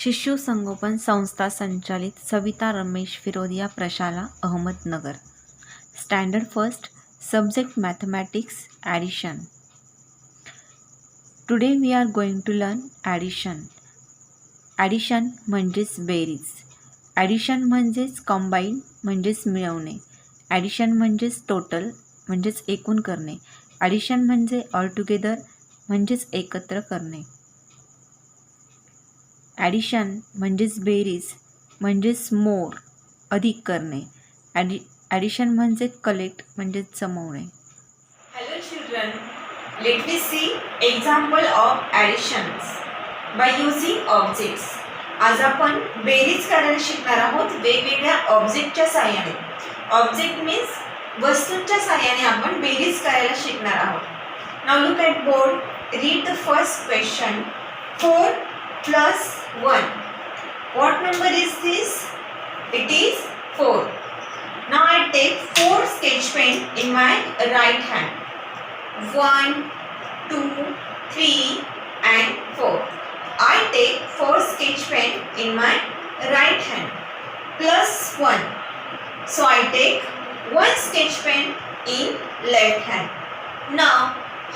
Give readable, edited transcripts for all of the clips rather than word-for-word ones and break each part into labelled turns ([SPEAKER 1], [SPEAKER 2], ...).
[SPEAKER 1] शिशु संगोपन संस्था संचालित सविता रमेश फिरोदिया प्रशाला Ahmednagar. Standard first, subject mathematics, addition. Today we are going to learn addition. Addition म्हणजेच बेरीज. ॲडिशन म्हणजेच कंबाईन म्हणजेच मिळवणे. ॲडिशन म्हणजेच टोटल म्हणजेच एकूण करणे. ॲडिशन म्हणजे ऑलटुगेदर म्हणजेच एकत्र करणे. ॲडिशन म्हणजेच बेरीज म्हणजेच मोर अधिक करणे. ॲडिशन म्हणजे कलेक्ट म्हणजेच जमवणे.
[SPEAKER 2] Hello children, let me see example of additions by using objects. आज आपण बेरीज करायला शिकणार आहोत वेगवेगळ्या ऑब्जेक्टच्या साहाय्याने. ऑब्जेक्ट मीन्स वस्तूंच्या साहाय्याने आपण बेरीज करायला शिकणार आहोत. Now look at board, read the first question. 4 plus 1. What number is this? It is 4. Now I take 4 sketch pen in my right hand. 1, 2, 3 and 4. I take 4 sketch pen in my right hand plus 1. So I take 1 sketch pen in left hand. Now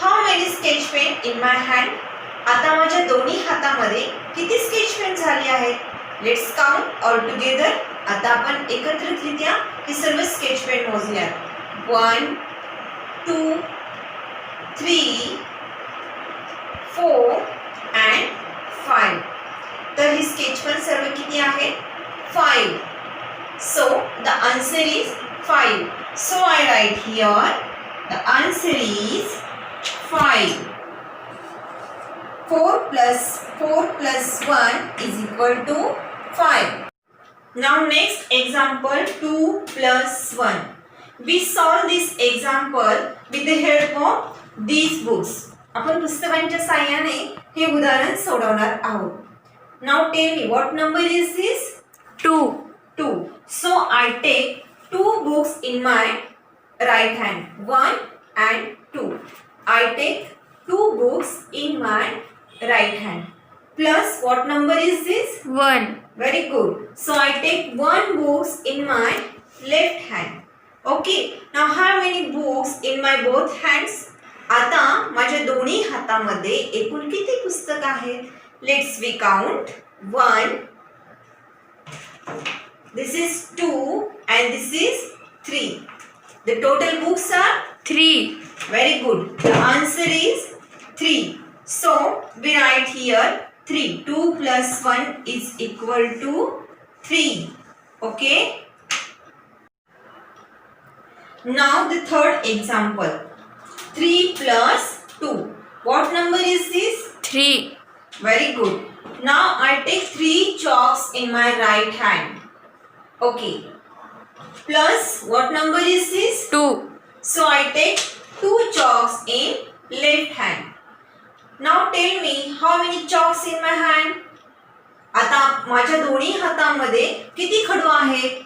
[SPEAKER 2] how many sketch pen in my hand? आता माझ्या दोन्ही हातामध्ये किती sketch pen झाले आहेत? Let's count all together. आता आपण एकत्रितरित्या हे सर्व sketch pen मोजूयात. 1, 2, 3, 4 and 5. तर ही स्केच पेन सर्व किती आहेत? 5. So the answer is 5. So I write here the answer is 5. 4 plus 1 is equal to 5. Now next example 2 plus 1. We solve this example with the help of these books. आपण पुस्तकांच्या साहाय्याने हे उदाहरण सोडवणार आहोत. Now tell me what number is this?
[SPEAKER 1] 2.
[SPEAKER 2] 2. So I take 2 books in my right hand. 1 and 2. I take 2 books in my right hand. Plus what number is this?
[SPEAKER 1] 1.
[SPEAKER 2] Very good. So I take 1 books in my left hand. Okay. Now how many books in my both hands? आता माझ्या दोन्ही हातामध्ये एकूण किती पुस्तक आहेत? Let's we count. 1. This is 2 and this is 3. The total books are
[SPEAKER 1] 3.
[SPEAKER 2] very good. The answer is 3. So we write here 3. 2 plus 1 is equal to 3. Okay. Now the third example. 3 plus 2. What number is this?
[SPEAKER 1] 3.
[SPEAKER 2] Very good. Now I take 3 chalks in my right hand. Okay. Plus what number is this?
[SPEAKER 1] 2.
[SPEAKER 2] So I take 2 chalks in left hand. Now tell me how many chalks in my hand? आता माझ्या दोन्ही हातामध्ये किती खडू आहेत?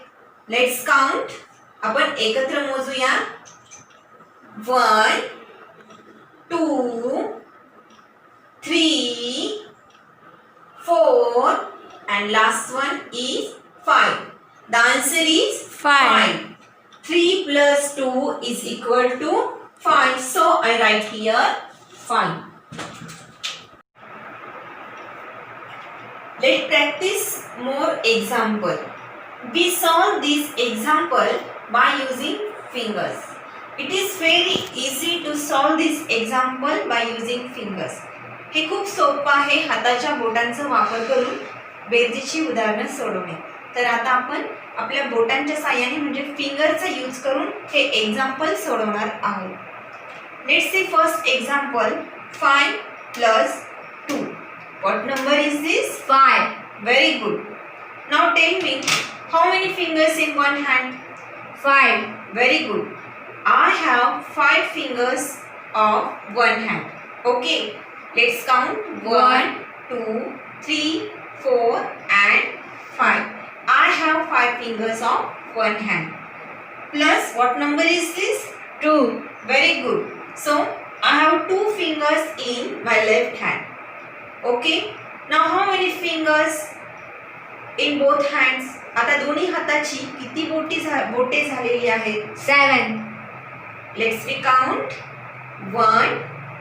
[SPEAKER 2] Let's count. आपण एकत्र मोजूया. 1, 2, 3, 4 and last one is 5. The answer is 5. 3 plus 2 is equal to 5. So I write here 5. Let's practice more example. We solve this example by using fingers. It is very easy to solve this example by using fingers. हे खूप सोपं आहे हाताच्या बोटांचा वापर करून बेरजेची उदाहरणे सोडवणे. तर आता आपण आपल्या बोटांच्या साहाय्याने म्हणजे फिंगरचा यूज करून हे एक्झाम्पल सोडवणार आहोत. Let's see first example 5 plus 2. What number is this?
[SPEAKER 1] 5.
[SPEAKER 2] Very good. Now tell me how many fingers in one hand?
[SPEAKER 1] 5.
[SPEAKER 2] Very good. I have 5 fingers of one hand. Okay. Let's count. 1, 2, 3, 4 and 5. I have 5 fingers of one hand. Plus what number is this?
[SPEAKER 1] 2.
[SPEAKER 2] Very good. So I have 2 fingers in my left hand. Okay. Now how many fingers in both hands. आता दोन्ही हाताची किती बोटे झालेली आहेत?
[SPEAKER 3] 7.
[SPEAKER 2] Let's we count. 1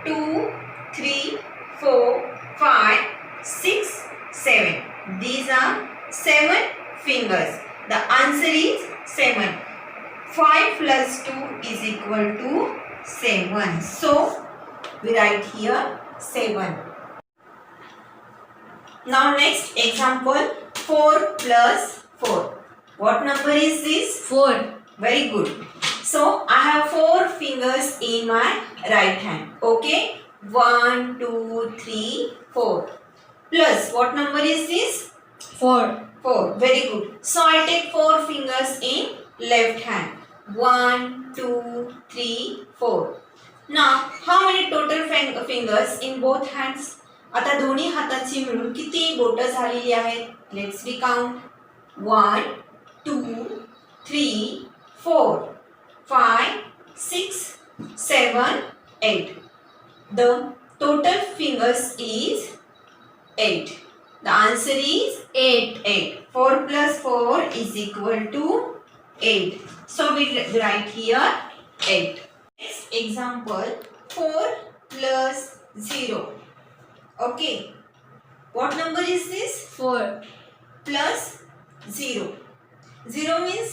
[SPEAKER 2] 2 3 4 5 6 7. These are 7 fingers. The answer is 7. 5 plus 2 is equal to 7. So we write here 7. Now next example, 4 plus 4. What number is this?
[SPEAKER 3] 4.
[SPEAKER 2] Very good. So I have 4 fingers in my right hand. Okay. 1 2 3 4. Plus what number is this?
[SPEAKER 3] 4.
[SPEAKER 2] 4. Very good. So I take 4 fingers in left hand. 1 2 3 4. Now how many total fingers in both hands? आता दोन्ही हाताची मिळून किती बोट झालेली आहेत? Let's we count. 1 2 3 4 5 6 7 8. The total fingers is 8. The answer is
[SPEAKER 3] 8.
[SPEAKER 2] 8. 4 plus 4 is equal to 8. So we write here 8. Next example, 4 plus 0. Okay. What number is this?
[SPEAKER 3] 4.
[SPEAKER 2] Plus 0. 0 means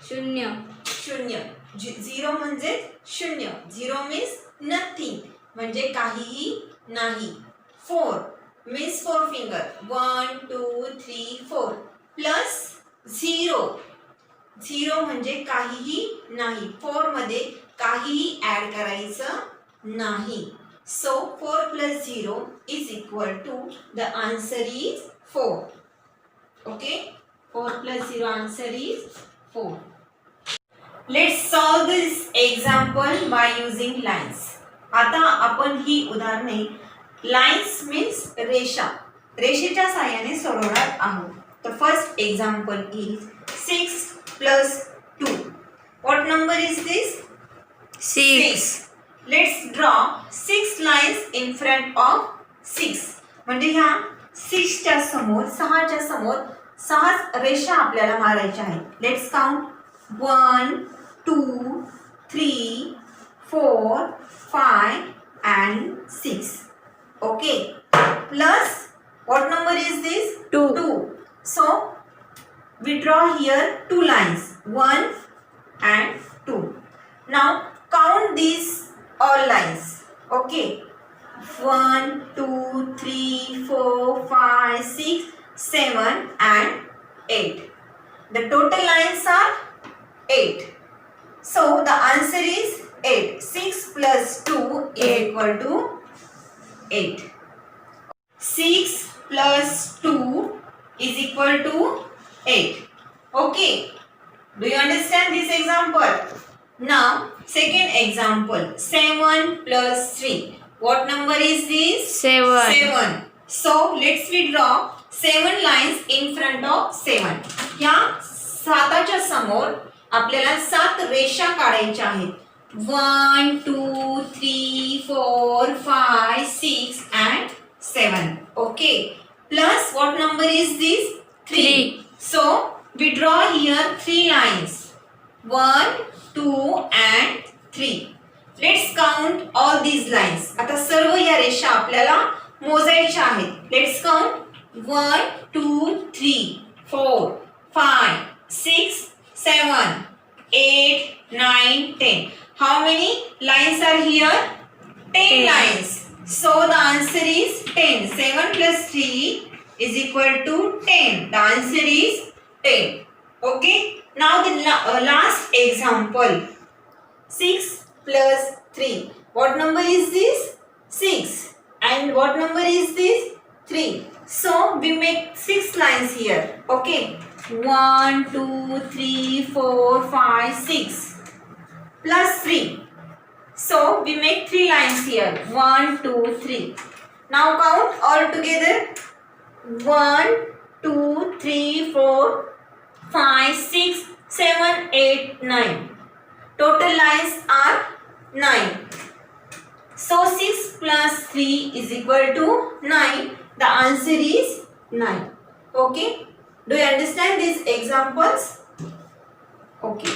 [SPEAKER 3] शून्य.
[SPEAKER 2] शून्य. 0 म्हणजे शून्य. 0 means nothing. म्हणजे काहीही नाही. 4 means 4 finger. 1 2 3 4. Plus 0. 0 म्हणजे काहीही नाही. 4 मध्ये काहीही ऍड करायचं नाही. So 4 plus 0 is equal to, the answer is 4. Okay. 4 plus 0 answer is 4. Let's solve this example by using lines. आता आपण ही उदाहरणे lines means रेषा, रेषेच्या साहाय्याने सोडवणार आहोत. The first example is 6 plus 2. What number is this?
[SPEAKER 3] 6.
[SPEAKER 2] Let's draw 6 lines in front of 6. म्हणजे ह्या 6 च्या समोर, 6 च्या समोर 6 रेषा आपल्याला मारायच्या आहेत. Let's count. 1 2 3 4 5 and 6. Okay. Plus what number is this?
[SPEAKER 3] 2.
[SPEAKER 2] 2. So we draw here 2 lines, 1 and 2. Now count these all lines. Okay. 1 2 3 4 5 6 7 and 8. The total lines are 8. So the answer is 8. 6 plus 2 is equal to 8. 6 plus 2 is equal to 8. Okay. Do you understand this example? Now second example, 7 plus 3. What number is this?
[SPEAKER 3] 7.
[SPEAKER 2] 7. So let's we draw 7 lines in front of 7. ह्या 7च्या समोर आपल्याला 7 रेषा काढायच्या आहेत. 1 2 3 4 5 6 and 7. Okay. Plus what number is this? 3.
[SPEAKER 3] 3.
[SPEAKER 2] So we draw here 3 lines. 1 2 and 3. Let's count all these lines. आता सर्व या रेषा आपल्याला मोजायच्या आहेत. Let's count. 1 2 3 4 5 6 7 8 9 10. How many lines are here? 10 lines. So the answer is 10. 7 plus 3 is equal to 10. The answer is 10. Okay. Now the last example. 6 plus 3. What number is this? 6. And what number is this? 3. So we make 6 lines here. Okay. 1 2 3 4 5 6 plus 3. So we make 3 lines here. 1 2 3. Now count all together. 1 2 3 4 5 6 7 8 9. Total lines are 9. So 6 plus 3 is equal to 9. The answer is 9. Okay. Do you understand these examples? Okay.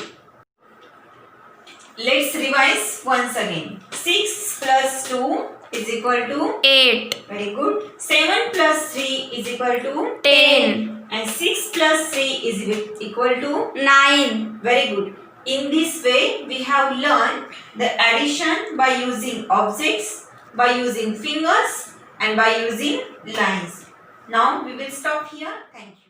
[SPEAKER 2] Let's revise once again. 6 plus 2 is equal to
[SPEAKER 3] 8.
[SPEAKER 2] very good. 7 plus 3 is equal to
[SPEAKER 3] 10.
[SPEAKER 2] and 6 plus 3 is equal to
[SPEAKER 3] 9.
[SPEAKER 2] very good. In this way, we have learned the addition by using objects, by using fingers, and by using lines. Now we will stop here. Thank you.